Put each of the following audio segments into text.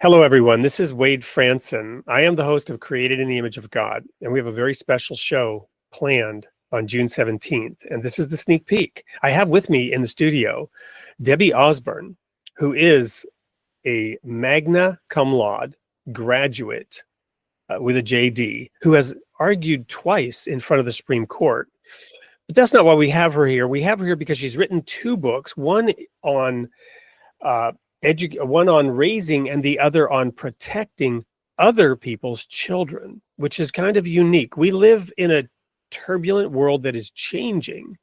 Hello, everyone. This is Wade Franson. I am the host of Created in the Image of God, and we have a very special show planned on June 17th, and this is the sneak peek. I have with me in the studio Debbie Ausburn, who is a magna cum laude graduate with a JD, who has argued twice in front of the Supreme Court. But that's not why we have her here. We have her here because she's written two books, one on one on raising and the other on protecting other people's children, which is kind of unique. We live in a turbulent world that is changing,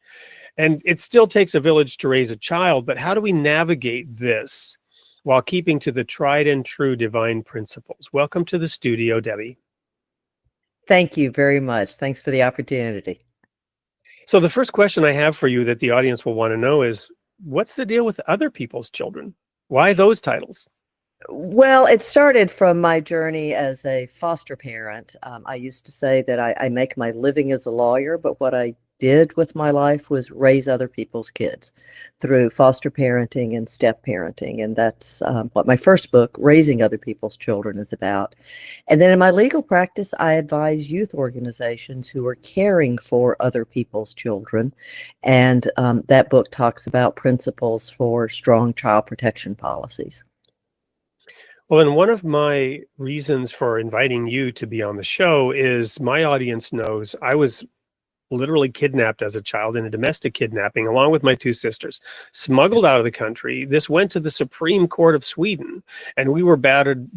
and it still takes a village to raise a child, but how do we navigate this while keeping to the tried and true divine principles? Welcome to the studio, Debbie. Thank you very much. Thanks for the opportunity. So the first question I have for you that the audience will want to know is, what's the deal with other people's children? Why those titles? Well, it started from my journey as a foster parent. I used to say that I make my living as a lawyer, but what I did with my life was raise other people's kids through foster parenting and step parenting. And that's what my first book, Raising Other People's Children, is about. And then in my legal practice, I advise youth organizations who are caring for other people's children. And that book talks about principles for strong child protection policies. Well, and one of my reasons for inviting you to be on the show is my audience knows I was literally kidnapped as a child in a domestic kidnapping, along with my two sisters, smuggled out of the country. This went to the Supreme Court of Sweden, and we were batted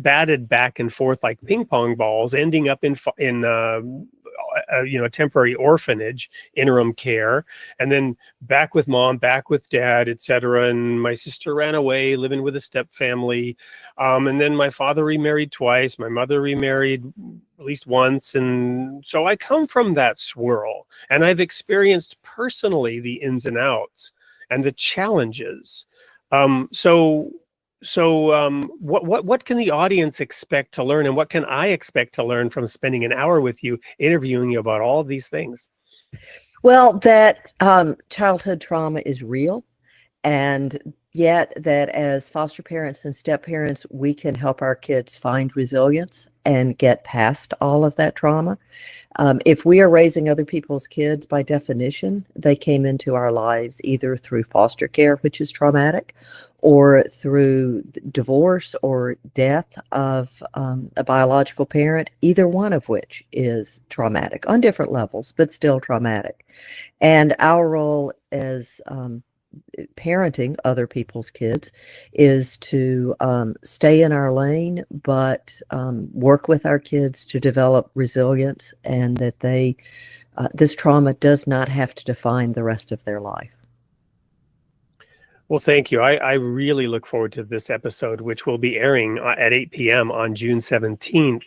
back and forth like ping pong balls, ending up in a temporary orphanage, interim care, and then back with mom, back with dad, etc. And my sister ran away, living with a step family. And then my father remarried twice. My mother remarried at least once. And so I come from that swirl, and I've experienced personally the ins and outs and the challenges. What can the audience expect to learn, and what can I expect to learn from spending an hour with you interviewing you about all of these things? Well, that childhood trauma is real, and yet that as foster parents and step parents, we can help our kids find resilience and get past all of that trauma. If we are raising other people's kids, by definition, they came into our lives either through foster care, which is traumatic, or through divorce or death of a biological parent, either one of which is traumatic on different levels, but still traumatic. And our role as parenting other people's kids is to stay in our lane, but work with our kids to develop resilience, and that this trauma does not have to define the rest of their life. Well, thank you. I really look forward to this episode, which will be airing at 8 p.m. on June 17th,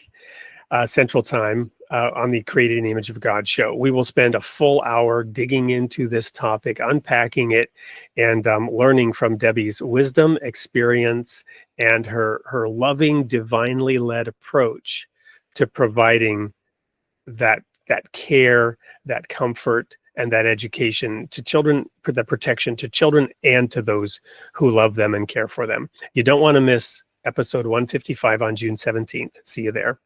Central Time, on the Created in the Image of God show. We will spend a full hour digging into this topic, unpacking it, and learning from Debbie's wisdom, experience, and her loving, divinely led approach to providing that care, that comfort, and that education to children, the protection to children and to those who love them and care for them. You don't want to miss episode 155 on June 17th. See you there.